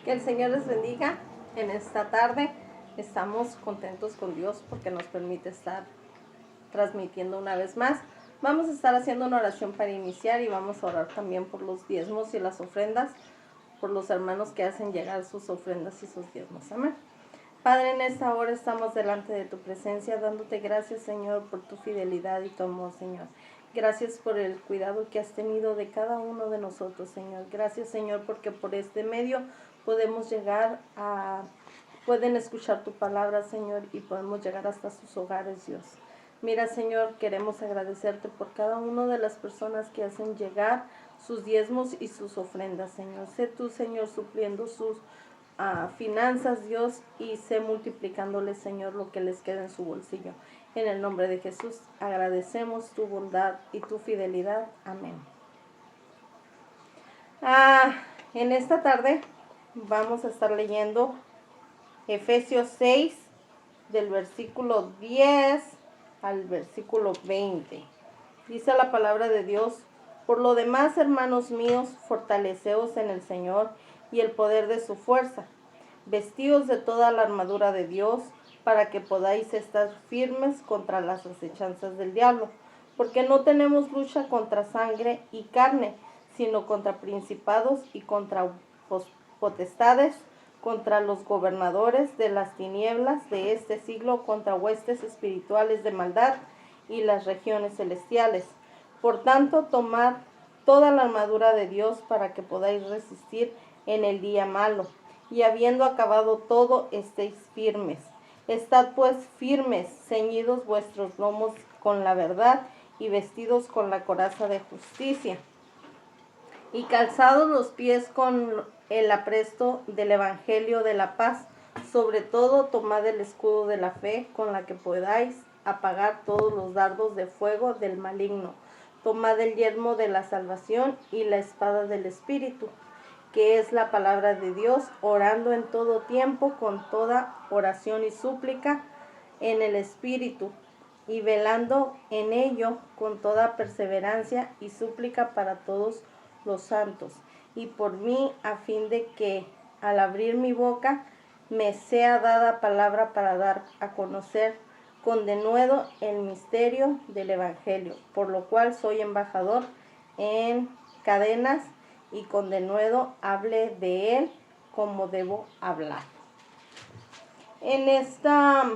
Que el Señor les bendiga en esta tarde. Estamos contentos con Dios porque nos permite estar transmitiendo una vez más. Vamos a estar haciendo una oración para iniciar y vamos a orar también por los diezmos y las ofrendas, por los hermanos que hacen llegar sus ofrendas y sus diezmos. Amén. Padre, en esta hora estamos delante de tu presencia, dándote gracias, Señor, por tu fidelidad y tu amor, Señor. Gracias por el cuidado que has tenido de cada uno de nosotros, Señor. Gracias, Señor, porque por este medio podemos pueden escuchar tu palabra, Señor, y podemos llegar hasta sus hogares, Dios. Mira, Señor, queremos agradecerte por cada una de las personas que hacen llegar sus diezmos y sus ofrendas, Señor. Sé tú, Señor, supliendo sus finanzas, Dios, y sé multiplicándoles, Señor, lo que les queda en su bolsillo. En el nombre de Jesús agradecemos tu bondad y tu fidelidad. Amén. En esta tarde vamos a estar leyendo Efesios 6, del versículo 10 al versículo 20. Dice la palabra de Dios: por lo demás, hermanos míos, fortaleceos en el Señor y el poder de su fuerza. Vestíos de toda la armadura de Dios, para que podáis estar firmes contra las acechanzas del diablo. Porque no tenemos lucha contra sangre y carne, sino contra principados y contra potestades, contra los gobernadores de las tinieblas de este siglo, contra huestes espirituales de maldad y las regiones celestiales. Por tanto, tomad toda la armadura de Dios para que podáis resistir en el día malo, y habiendo acabado todo, estéis firmes. Estad pues firmes, ceñidos vuestros lomos con la verdad y vestidos con la coraza de justicia, y calzados los pies con el apresto del evangelio de la paz. Sobre todo, tomad el escudo de la fe, con la que podáis apagar todos los dardos de fuego del maligno. Tomad el yelmo de la salvación y la espada del Espíritu, que es la palabra de Dios, orando en todo tiempo con toda oración y súplica en el Espíritu, y velando en ello con toda perseverancia y súplica para todos los santos, y por mí, a fin de que al abrir mi boca me sea dada palabra para dar a conocer con denuedo el misterio del Evangelio, por lo cual soy embajador en cadenas, y con denuedo hable de él como debo hablar. En esta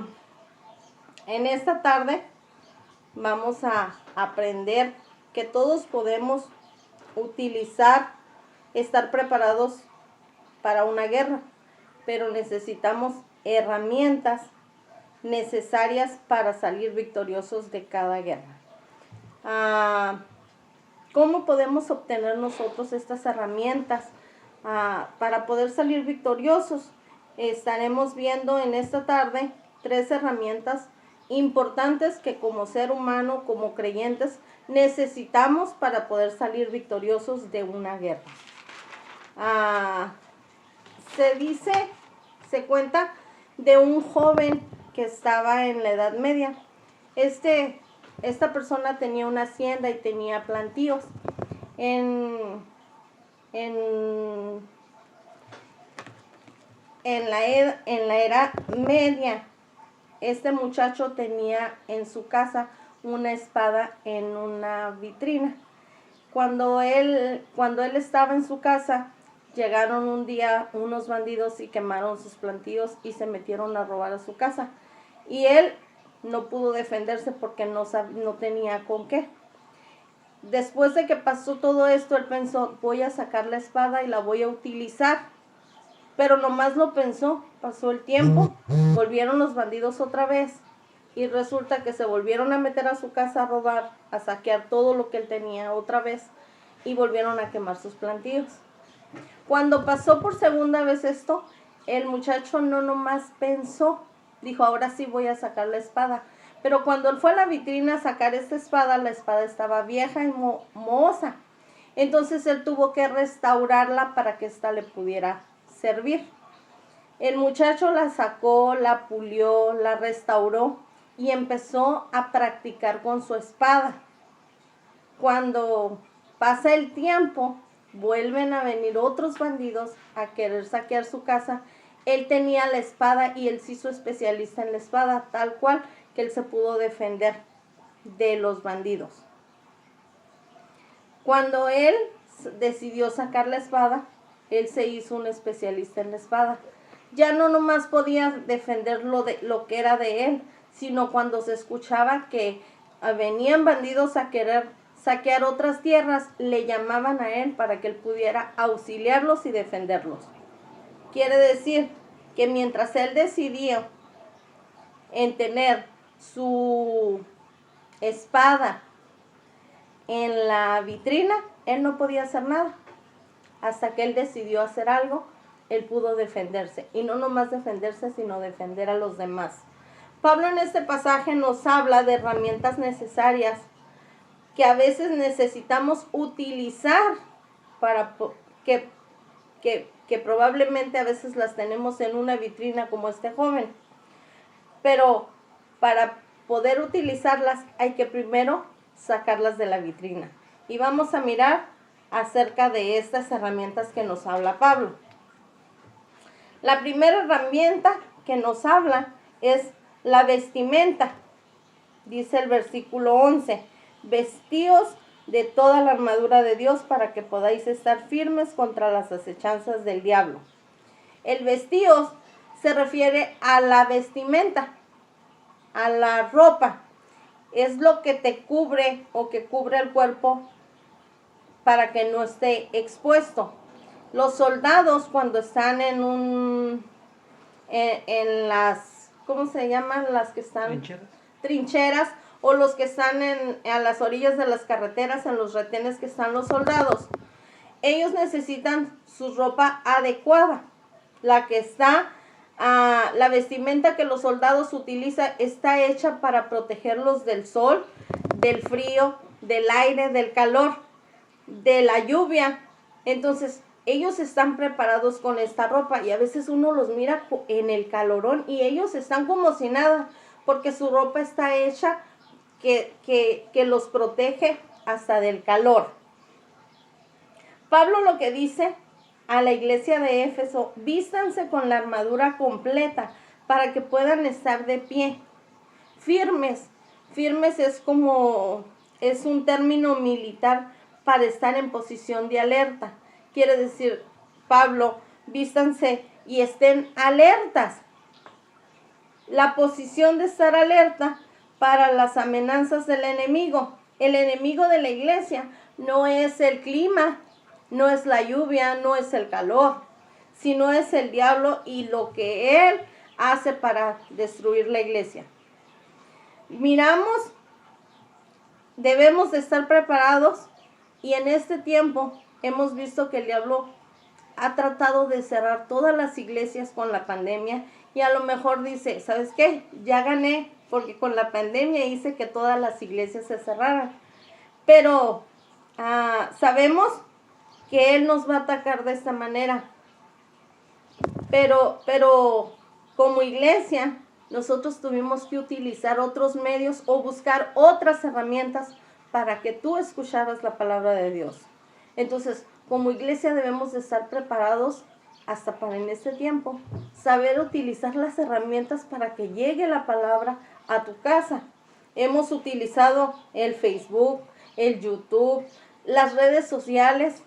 tarde vamos a aprender que todos podemos estar preparados para una guerra, pero necesitamos herramientas necesarias para salir victoriosos de cada guerra. ¿Cómo podemos obtener nosotros estas herramientas para poder salir victoriosos? Estaremos viendo en esta tarde 3 herramientas importantes que como ser humano, como creyentes, necesitamos para poder salir victoriosos de una guerra. Se cuenta de un joven que estaba en la Edad Media. Esta persona tenía una hacienda y tenía plantíos. En la Edad Media, este muchacho tenía en su casa una espada en una vitrina. Cuando él estaba en su casa, llegaron un día unos bandidos y quemaron sus plantíos y se metieron a robar a su casa. Y él no pudo defenderse porque no tenía con qué. Después de que pasó todo esto, él pensó: voy a sacar la espada y la voy a utilizar. Pero nomás lo pensó, pasó el tiempo, volvieron los bandidos otra vez, y resulta que se volvieron a meter a su casa a robar, a saquear todo lo que él tenía otra vez, y volvieron a quemar sus plantíos. Cuando pasó por segunda vez esto, el muchacho no nomás pensó, dijo: ahora sí voy a sacar la espada. Pero cuando él fue a la vitrina a sacar esta espada, la espada estaba vieja y mohosa. Entonces él tuvo que restaurarla para que ésta le pudiera servir. El muchacho la sacó, la pulió, la restauró y empezó a practicar con su espada. Cuando pasa el tiempo, vuelven a venir otros bandidos a querer saquear su casa. Él tenía la espada y él se hizo especialista en la espada, tal cual que él se pudo defender de los bandidos. Cuando él decidió sacar la espada, él se hizo un especialista en la espada. Ya no nomás podía defender lo que era de él, sino cuando se escuchaba que venían bandidos a querer saquear otras tierras, le llamaban a él para que él pudiera auxiliarlos y defenderlos. Quiere decir que mientras él decidió en tener su espada en la vitrina, él no podía hacer nada. Hasta que él decidió hacer algo, él pudo defenderse. Y no nomás defenderse, sino defender a los demás. Pablo en este pasaje nos habla de herramientas necesarias que a veces necesitamos utilizar para que probablemente a veces las tenemos en una vitrina como este joven. Pero para poder utilizarlas hay que primero sacarlas de la vitrina. Y vamos a mirar acerca de estas herramientas que nos habla Pablo. La primera herramienta que nos habla es la vestimenta. Dice el versículo 11, vestíos de toda la armadura de Dios para que podáis estar firmes contra las acechanzas del diablo. El vestíos se refiere a la vestimenta, a la ropa. Es lo que te cubre o que cubre el cuerpo para que no esté expuesto. Los soldados cuando están en las, ¿cómo se llaman? Las que están trincheras, o los que están a las orillas de las carreteras, en los retenes que están los soldados. Ellos necesitan su ropa adecuada. La que está, la vestimenta que los soldados utilizan está hecha para protegerlos del sol, del frío, del aire, del calor, de la lluvia. Entonces, ellos están preparados con esta ropa y a veces uno los mira en el calorón y ellos están como si nada, porque su ropa está hecha que los protege hasta del calor. Pablo lo que dice a la iglesia de Éfeso, vístanse con la armadura completa para que puedan estar de pie, firmes. Firmes es un término militar para estar en posición de alerta. Quiere decir, Pablo, vístanse y estén alertas. La posición de estar alerta para las amenazas del enemigo. El enemigo de la iglesia no es el clima, no es la lluvia, no es el calor, sino es el diablo y lo que él hace para destruir la iglesia. Miramos, debemos de estar preparados y en este tiempo hemos visto que el diablo ha tratado de cerrar todas las iglesias con la pandemia y a lo mejor dice, ¿sabes qué? Ya gané porque con la pandemia hice que todas las iglesias se cerraran. Pero sabemos que él nos va a atacar de esta manera. Pero como iglesia, nosotros tuvimos que utilizar otros medios o buscar otras herramientas para que tú escucharas la palabra de Dios. Entonces, como iglesia debemos de estar preparados hasta para en este tiempo, saber utilizar las herramientas para que llegue la palabra a tu casa. Hemos utilizado el Facebook, el YouTube, las redes sociales,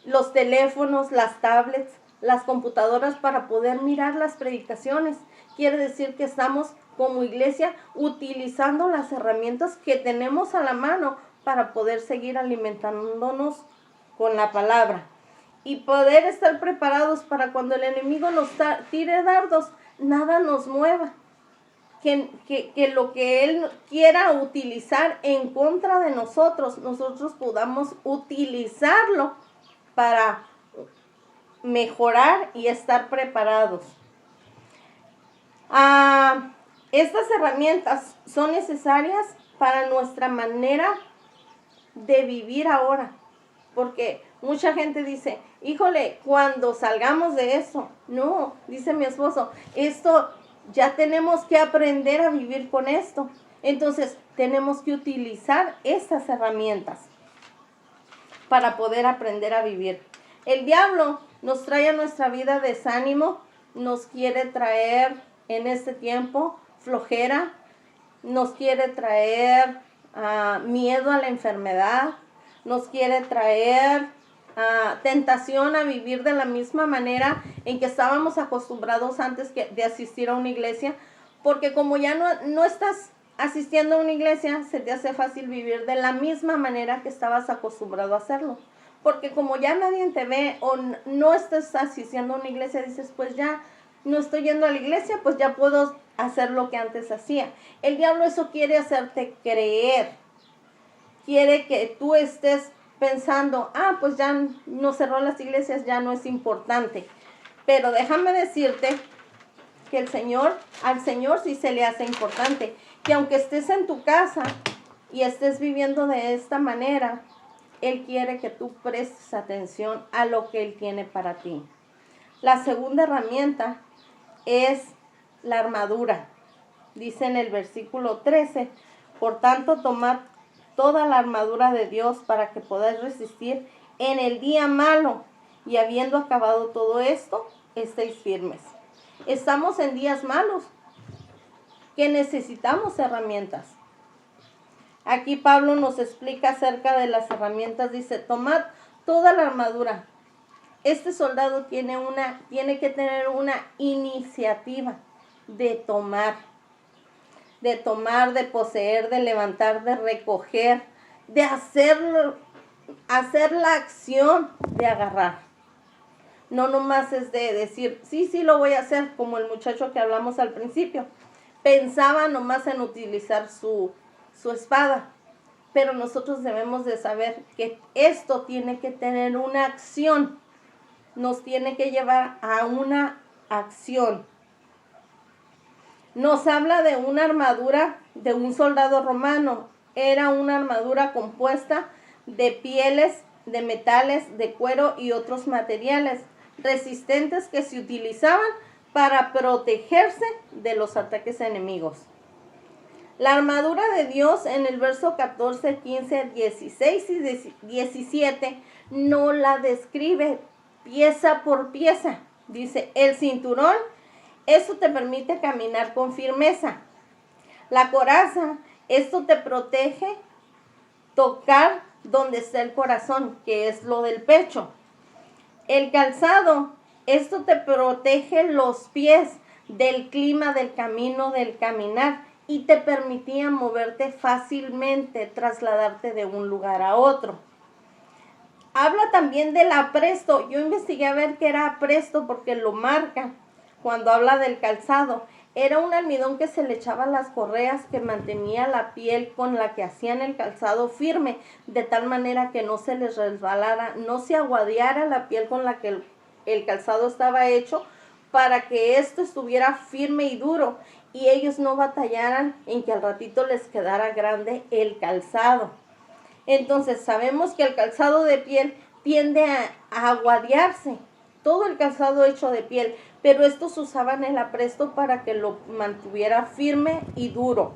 los teléfonos, las tablets, las computadoras para poder mirar las predicaciones. Quiere decir que estamos como iglesia utilizando las herramientas que tenemos a la mano para poder seguir alimentándonos con la palabra y poder estar preparados para cuando el enemigo nos tire dardos, nada nos mueva. Que lo que él quiera utilizar en contra de nosotros podamos utilizarlo para mejorar y estar preparados. Estas herramientas son necesarias para nuestra manera de vivir ahora, porque mucha gente dice, híjole, cuando salgamos de eso, no, dice mi esposo, esto ya tenemos que aprender a vivir con esto. Entonces, tenemos que utilizar estas herramientas. para poder aprender a vivir. El diablo nos trae a nuestra vida desánimo, nos quiere traer en este tiempo flojera, nos quiere traer miedo a la enfermedad, nos quiere traer tentación a vivir de la misma manera en que estábamos acostumbrados antes de asistir a una iglesia, porque como ya no estás asistiendo a una iglesia, se te hace fácil vivir de la misma manera que estabas acostumbrado a hacerlo. Porque como ya nadie te ve o no estás asistiendo a una iglesia, dices, pues ya no estoy yendo a la iglesia, pues ya puedo hacer lo que antes hacía. El diablo eso quiere hacerte creer. Quiere que tú estés pensando, pues ya no cerró las iglesias, ya no es importante. Pero déjame decirte que al Señor sí se le hace importante. Que aunque estés en tu casa y estés viviendo de esta manera, Él quiere que tú prestes atención a lo que Él tiene para ti. La segunda herramienta es la armadura. Dice en el versículo 13, por tanto, tomad toda la armadura de Dios para que podáis resistir en el día malo, y habiendo acabado todo esto, estéis firmes. Estamos en días malos, que necesitamos herramientas. Aquí Pablo nos explica acerca de las herramientas. Dice, tomad toda la armadura. Este soldado tiene que tener una iniciativa de tomar, de poseer, de levantar, de recoger, de hacer la acción de agarrar. No nomás es de decir, sí, lo voy a hacer, como el muchacho que hablamos al principio. Pensaba nomás en utilizar su espada. Pero nosotros debemos de saber que esto tiene que tener una acción. Nos tiene que llevar a una acción. Nos habla de una armadura de un soldado romano. Era una armadura compuesta de pieles, de metales, de cuero y otros materiales resistentes que se utilizaban para protegerse de los ataques enemigos. La armadura de Dios en el verso 14, 15, 16 y 17 no la describe pieza por pieza. Dice, el cinturón, esto te permite caminar con firmeza. La coraza, esto te protege tocar donde está el corazón, que es lo del pecho. El calzado, esto te protege los pies del clima, del camino, del caminar, y te permitía moverte fácilmente, trasladarte de un lugar a otro. Habla también del apresto. Yo investigué a ver qué era apresto porque lo marca cuando habla del calzado. Era un almidón que se le echaba a las correas que mantenía la piel con la que hacían el calzado firme, de tal manera que no se les resbalara, no se aguadeara la piel con la que el calzado estaba hecho, para que esto estuviera firme y duro y ellos no batallaran en que al ratito les quedara grande el calzado. Entonces sabemos que el calzado de piel tiende a aguadearse, todo el calzado hecho de piel, pero estos usaban el apresto para que lo mantuviera firme y duro.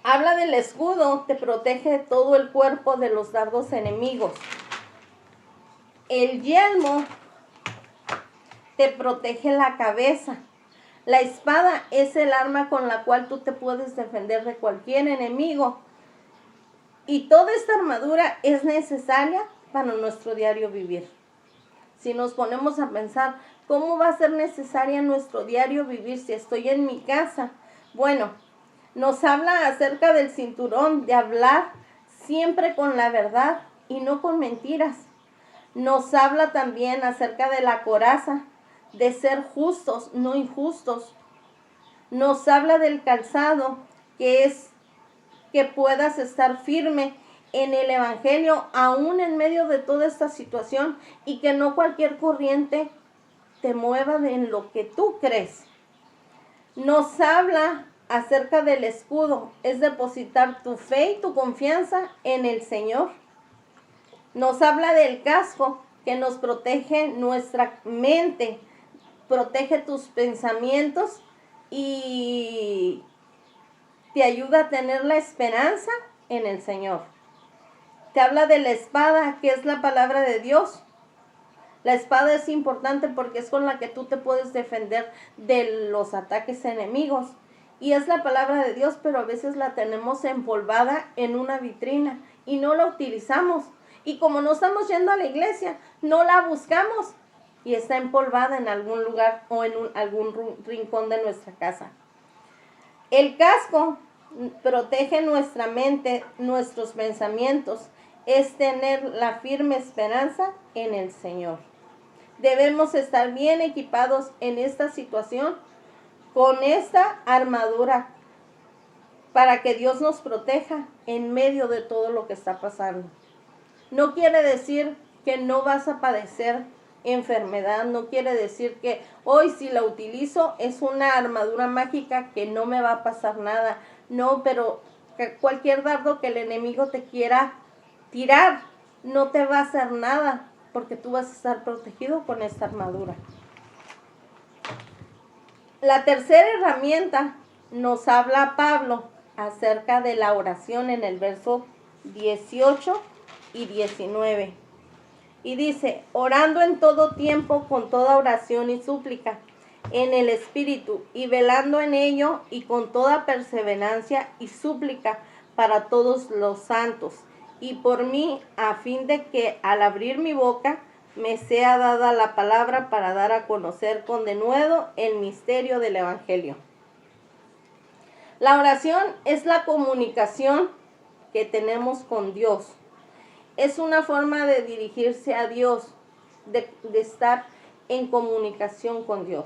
Habla del escudo, te protege todo el cuerpo de los dardos enemigos. El yelmo te protege la cabeza. La espada es el arma con la cual tú te puedes defender de cualquier enemigo. Y toda esta armadura es necesaria para nuestro diario vivir. Si nos ponemos a pensar, ¿cómo va a ser necesaria nuestro diario vivir si estoy en mi casa? Bueno, nos habla acerca del cinturón, de hablar siempre con la verdad y no con mentiras. Nos habla también acerca de la coraza, de ser justos, no injustos. Nos habla del calzado, que es que puedas estar firme en el evangelio, aún en medio de toda esta situación, y que no cualquier corriente te mueva en lo que tú crees. Nos habla acerca del escudo, es depositar tu fe y tu confianza en el Señor. Nos habla del casco, que nos protege nuestra mente, protege tus pensamientos y te ayuda a tener la esperanza en el Señor. Te habla de la espada, que es la palabra de Dios. La espada es importante porque es con la que tú te puedes defender de los ataques enemigos. Y es la palabra de Dios, pero a veces la tenemos empolvada en una vitrina y no la utilizamos. Y como no estamos yendo a la iglesia, no la buscamos y está empolvada en algún lugar o en algún rincón de nuestra casa. El casco protege nuestra mente, nuestros pensamientos. Es tener la firme esperanza en el Señor. Debemos estar bien equipados en esta situación con esta armadura para que Dios nos proteja en medio de todo lo que está pasando. No quiere decir que no vas a padecer enfermedad, no quiere decir que hoy si la utilizo es una armadura mágica que no me va a pasar nada. No, pero cualquier dardo que el enemigo te quiera tirar no te va a hacer nada, porque tú vas a estar protegido con esta armadura. La tercera herramienta nos habla Pablo acerca de la oración en el verso 18 y 19. Y dice, orando en todo tiempo con toda oración y súplica en el Espíritu, y velando en ello y con toda perseverancia y súplica para todos los santos, y por mí, a fin de que al abrir mi boca me sea dada la palabra para dar a conocer con denuedo el misterio del Evangelio. La oración es la comunicación que tenemos con Dios. Es una forma de dirigirse a Dios, de estar en comunicación con Dios.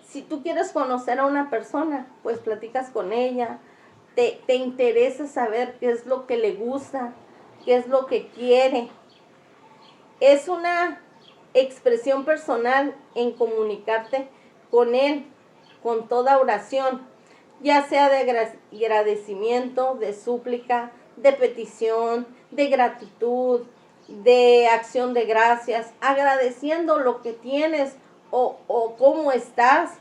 Si tú quieres conocer a una persona, pues platicas con ella, te interesa saber qué es lo que le gusta, qué es lo que quiere. Es una expresión personal en comunicarte con Él, con toda oración, ya sea de agradecimiento, de súplica, de petición, de gratitud, de acción de gracias, agradeciendo lo que tienes o cómo estás,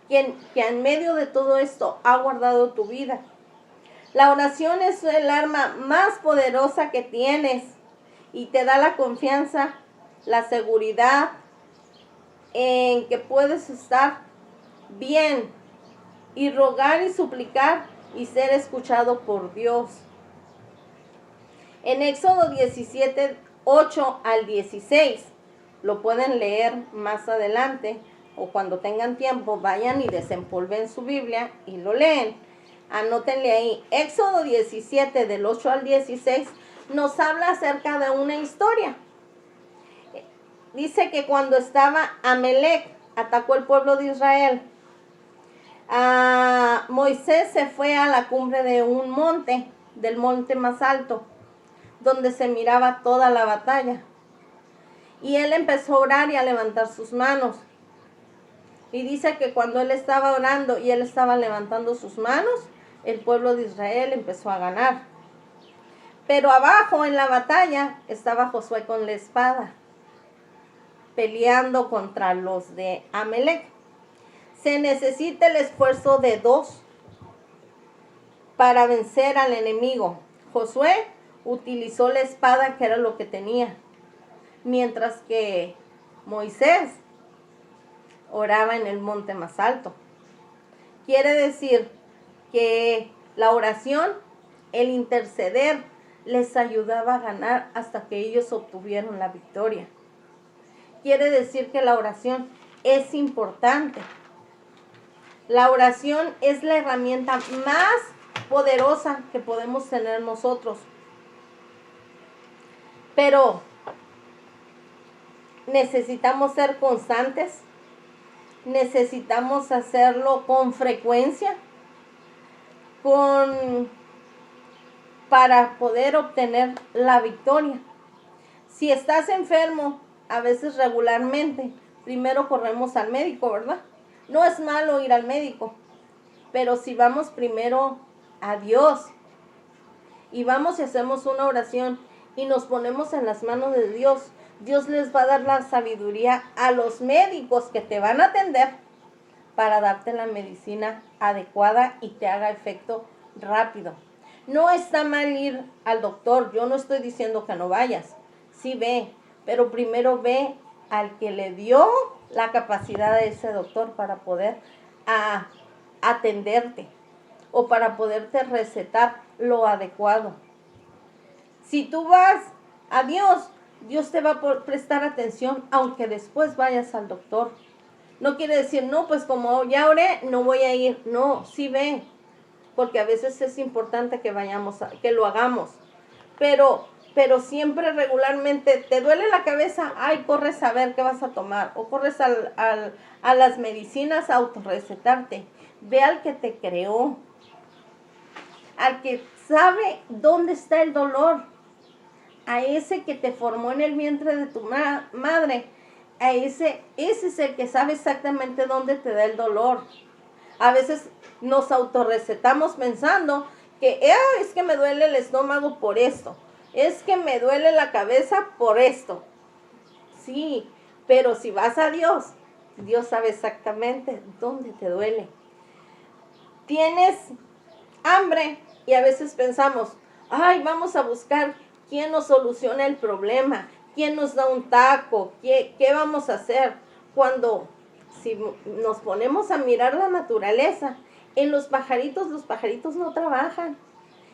que en medio de todo esto ha guardado tu vida. La oración es el arma más poderosa que tienes y te da la confianza, la seguridad en que puedes estar bien y rogar y suplicar y ser escuchado por Dios. En Éxodo 17, 8 al 16, lo pueden leer más adelante o cuando tengan tiempo, vayan y desempolven su Biblia y lo leen. Anótenle ahí. Éxodo 17, del 8 al 16, nos habla acerca de una historia. Dice que cuando estaba Amalec, atacó el pueblo de Israel. Moisés se fue a la cumbre de un monte, del monte más alto, donde se miraba toda la batalla. Y él empezó a orar y a levantar sus manos. Y dice que cuando él estaba orando y él estaba levantando sus manos, el pueblo de Israel empezó a ganar. Pero abajo en la batalla estaba Josué con la espada, peleando contra los de Amalec. Se necesita el esfuerzo de dos para vencer al enemigo. Josué utilizó la espada, que era lo que tenía, mientras que Moisés oraba en el monte más alto. Quiere decir que la oración, el interceder, les ayudaba a ganar hasta que ellos obtuvieron la victoria. Quiere decir que la oración es importante. La oración es la herramienta más poderosa que podemos tener nosotros. Pero necesitamos ser constantes. Necesitamos hacerlo con frecuencia, para poder obtener la victoria. Si estás enfermo, a veces regularmente, primero corremos al médico, ¿verdad? No es malo ir al médico, pero si vamos primero a Dios y vamos y hacemos una oración y nos ponemos en las manos de Dios, Dios les va a dar la sabiduría a los médicos que te van a atender para darte la medicina adecuada y te haga efecto rápido. No está mal ir al doctor, yo no estoy diciendo que no vayas, sí ve, pero primero ve al que le dio la capacidad a ese doctor para poder atenderte o para poderte recetar lo adecuado. Si tú vas a Dios, Dios te va a prestar atención aunque después vayas al doctor. No quiere decir, no, pues como ya oré, no voy a ir. No, sí ve, porque a veces es importante que vayamos, que lo hagamos. Pero siempre regularmente te duele la cabeza, ay, corres a ver qué vas a tomar, o corres a las medicinas a autorrecetarte. Ve al que te creó, al que sabe dónde está el dolor, a ese que te formó en el vientre de tu madre, a ese es el que sabe exactamente dónde te da el dolor. A veces nos autorrecetamos pensando que es que me duele el estómago por esto, es que me duele la cabeza por esto. Sí, pero si vas a Dios, Dios sabe exactamente dónde te duele. Tienes hambre y a veces pensamos, ay, vamos a buscar quién nos soluciona el problema, quién nos da un taco, qué vamos a hacer. Cuando si nos ponemos a mirar la naturaleza, en los pajaritos no trabajan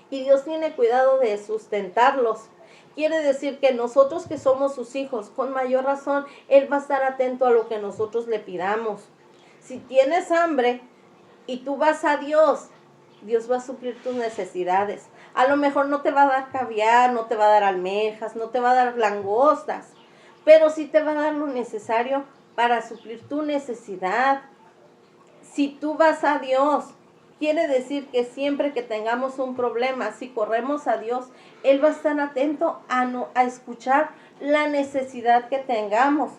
y Dios tiene cuidado de sustentarlos. Quiere decir que nosotros que somos sus hijos, con mayor razón, Él va a estar atento a lo que nosotros le pidamos. Si tienes hambre y tú vas a Dios, Dios va a suplir tus necesidades. A lo mejor no te va a dar caviar, no te va a dar almejas, no te va a dar langostas, pero sí te va a dar lo necesario para suplir tu necesidad. Si tú vas a Dios, quiere decir que siempre que tengamos un problema, si corremos a Dios, Él va a estar atento a escuchar la necesidad que tengamos,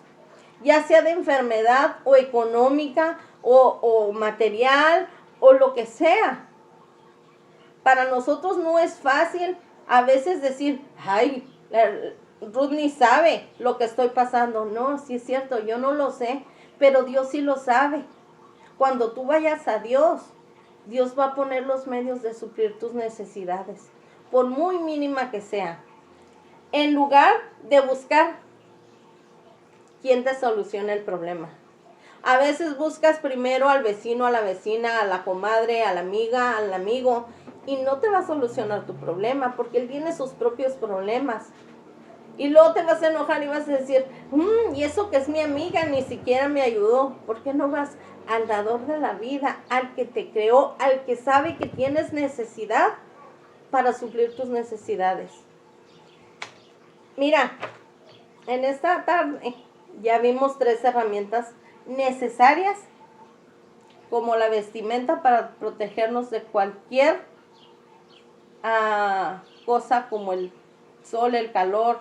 ya sea de enfermedad o económica o material o lo que sea. Para nosotros no es fácil a veces decir, ay, Ruth ni sabe lo que estoy pasando. No, sí es cierto, yo no lo sé, pero Dios sí lo sabe. Cuando tú vayas a Dios, Dios va a poner los medios de suplir tus necesidades, por muy mínima que sea. En lugar de buscar quién te solucione el problema. A veces buscas primero al vecino, a la vecina, a la comadre, a la amiga, al amigo, y no te va a solucionar tu problema, porque él tiene sus propios problemas. Y luego te vas a enojar y vas a decir, y eso que es mi amiga ni siquiera me ayudó. ¿Por qué no vas al dador de la vida, al que te creó, al que sabe que tienes necesidad para suplir tus necesidades? Mira, en esta tarde ya vimos 3 herramientas necesarias, como la vestimenta para protegernos de cualquier cosa como el sol, el calor.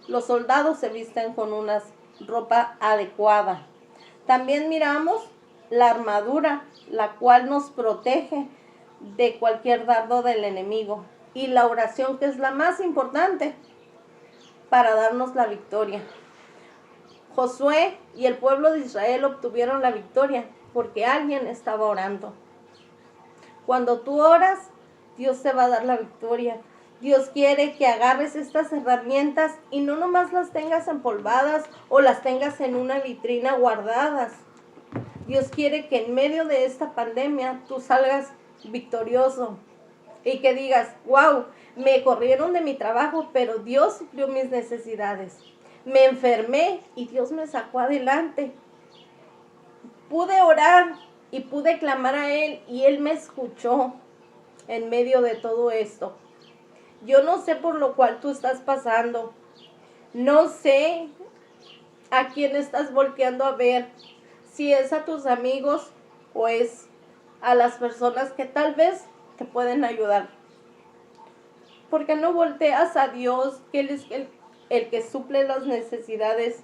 Los soldados se visten con una ropa adecuada. También miramos la armadura, la cual nos protege de cualquier dardo del enemigo. Y la oración, que es la más importante para darnos la victoria. Josué y el pueblo de Israel obtuvieron la victoria porque alguien estaba orando. Cuando tú oras, Dios te va a dar la victoria. Dios quiere que agarres estas herramientas y no nomás las tengas empolvadas o las tengas en una vitrina guardadas. Dios quiere que en medio de esta pandemia tú salgas victorioso y que digas, wow, me corrieron de mi trabajo, pero Dios suplió mis necesidades. Me enfermé y Dios me sacó adelante. Pude orar y pude clamar a Él y Él me escuchó en medio de todo esto. Yo no sé por lo cual tú estás pasando. No sé a quién estás volteando a ver. Si es a tus amigos o es a las personas que tal vez te pueden ayudar. ¿Por qué no volteas a Dios, que Él es el que suple las necesidades,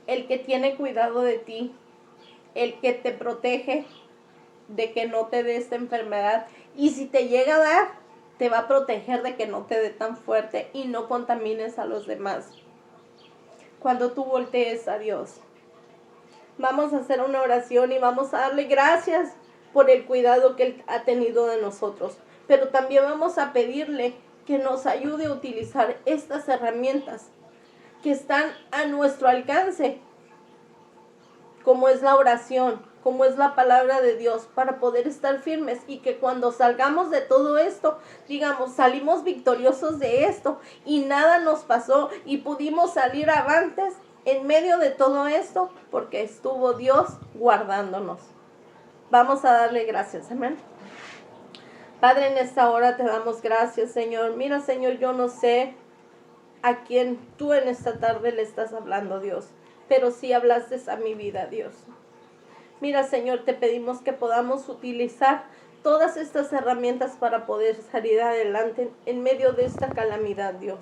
el que tiene cuidado de ti, el que te protege de que no te dé esta enfermedad? Y si te llega a dar, te va a proteger de que no te dé tan fuerte y no contamines a los demás. Cuando tú voltees a Dios, vamos a hacer una oración y vamos a darle gracias por el cuidado que Él ha tenido de nosotros, pero también vamos a pedirle que nos ayude a utilizar estas herramientas que están a nuestro alcance, como es la oración, como es la palabra de Dios, para poder estar firmes y que cuando salgamos de todo esto, digamos, salimos victoriosos de esto y nada nos pasó y pudimos salir avantes en medio de todo esto porque estuvo Dios guardándonos. Vamos a darle gracias, amén. Padre, en esta hora te damos gracias, Señor. Mira, Señor, yo no sé a quién tú en esta tarde le estás hablando, Dios, pero sí hablaste a mi vida, Dios. Mira, Señor, te pedimos que podamos utilizar todas estas herramientas para poder salir adelante en medio de esta calamidad, Dios.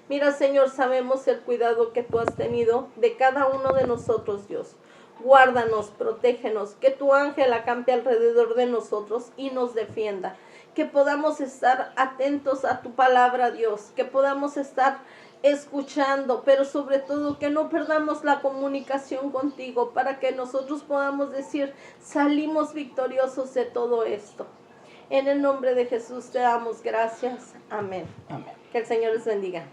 Mira, Señor, sabemos el cuidado que tú has tenido de cada uno de nosotros, Dios. Guárdanos, protégenos, que tu ángel acampe alrededor de nosotros y nos defienda. Que podamos estar atentos a tu palabra, Dios. Que podamos estar escuchando, pero sobre todo que no perdamos la comunicación contigo para que nosotros podamos decir, salimos victoriosos de todo esto. En el nombre de Jesús te damos gracias. Amén. Amén. Que el Señor les bendiga.